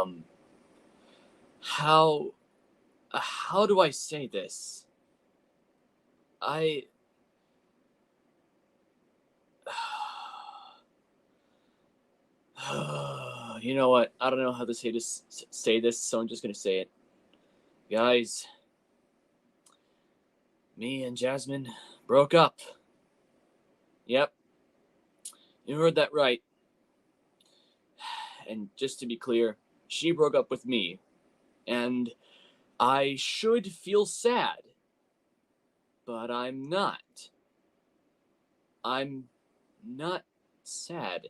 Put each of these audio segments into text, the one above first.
um, how how do I say this? I you know what? I don't know how to say this, so I'm just gonna say it. Guys, me and Jasmine broke up. Yep, you heard that right. And just to be clear, she broke up with me, and I should feel sad, but I'm not. I'm not sad.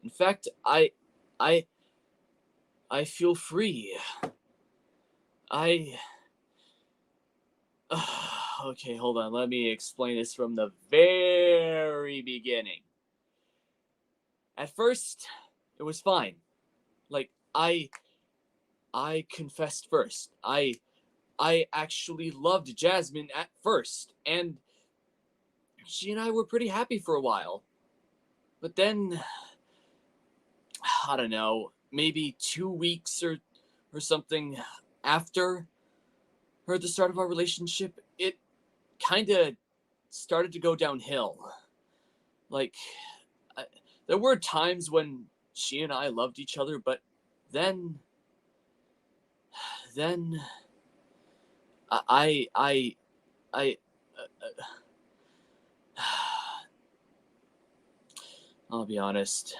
In fact, I I feel free. I okay, hold on. Let me explain this from the very beginning. At first, it was fine. Like I confessed first. I actually loved Jasmine at first, and she and I were pretty happy for a while. But then I don't know, maybe 2 weeks or something after the start of our relationship, it kind of started to go downhill. Like, I, there were times when she and I loved each other, but then, then I I'll be honest.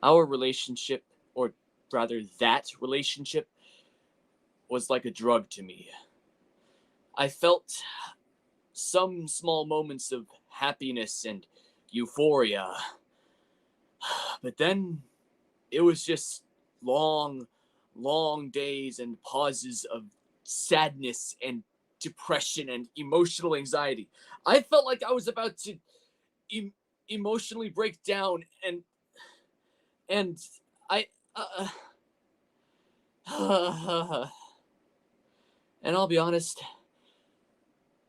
Our relationship, or rather, that relationship, was like a drug to me. I felt some small moments of happiness and euphoria, but then it was just long, long days and pauses of sadness and depression and emotional anxiety. I felt like I was about to em- emotionally break down, and I and I'll be honest,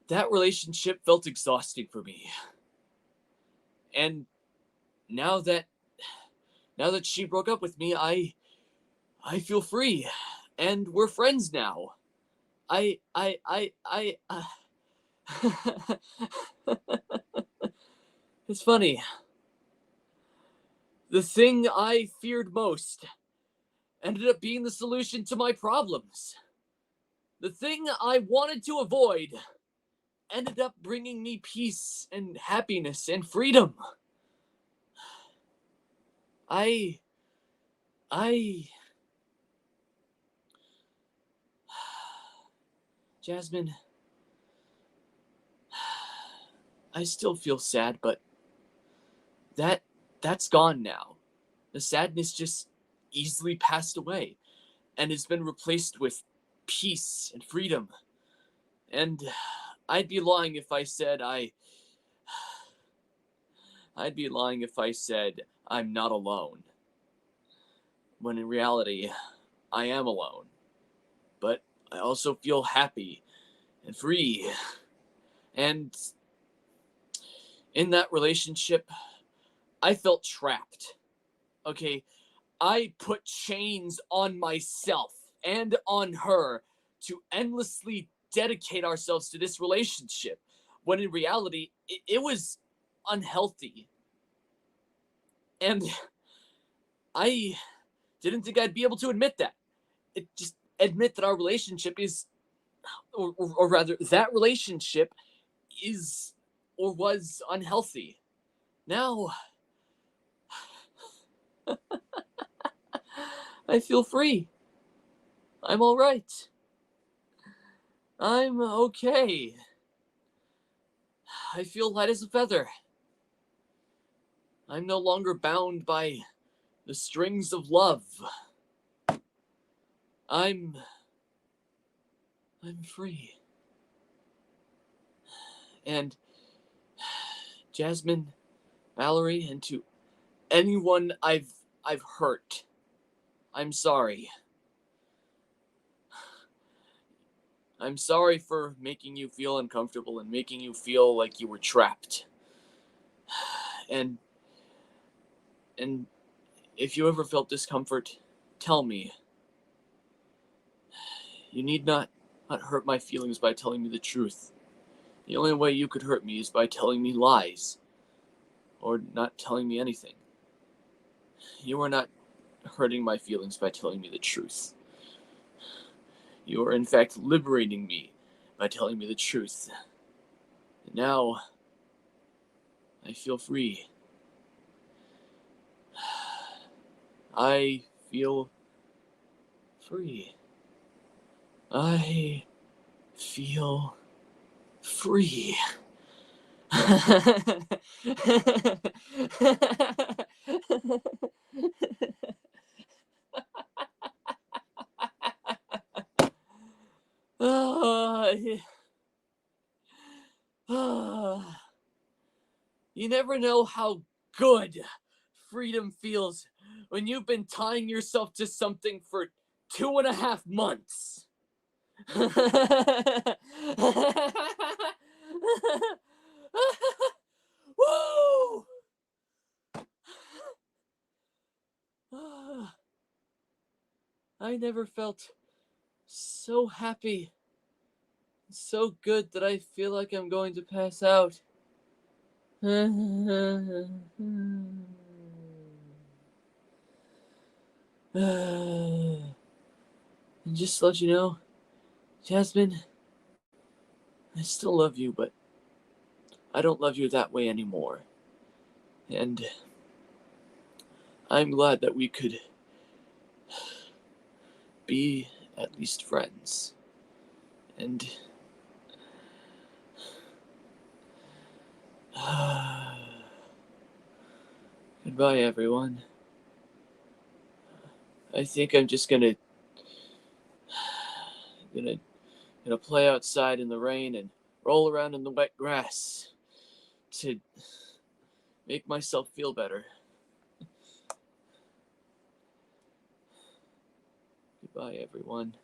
that relationship felt exhausting for me. And now that she broke up with me, I feel free, and we're friends now. It's funny. The thing I feared most ended up being the solution to my problems. The thing I wanted to avoid ended up bringing me peace and happiness and freedom. I I Jasmine, I still feel sad, but that that's gone now. The sadness just easily passed away and has been replaced with peace and freedom. And I'd be lying if I said I'd be lying if I said I'm not alone. When in reality, I am alone. But I also feel happy and free. And in that relationship, I felt trapped. Okay, I put chains on myself and on her to endlessly dedicate ourselves to this relationship, when in reality, it was unhealthy. And I didn't think I'd be able to admit that. Just admit that our relationship is, or rather, that relationship is or was unhealthy. Now, I feel free. I'm all right. I'm okay. I feel light as a feather. I'm no longer bound by the strings of love. I'm I'm free. And Jasmine, Valerie, and to anyone I've hurt, I'm sorry. I'm sorry for making you feel uncomfortable and making you feel like you were trapped. And and if you ever felt discomfort, tell me. You need not hurt my feelings by telling me the truth. The only way you could hurt me is by telling me lies, or not telling me anything. You are not hurting my feelings by telling me the truth. You are in fact liberating me by telling me the truth. And now, I feel free. I feel free. I feel free. You never know how good freedom feels when you've been tying yourself to something for 2.5 months. Woo! I never felt so happy, so good that I feel like I'm going to pass out. And just to let you know, Jasmine, I still love you, but I don't love you that way anymore. And I'm glad that we could be at least friends. And goodbye, everyone. I think I'm just gonna play outside in the rain and roll around in the wet grass to make myself feel better. Goodbye, everyone.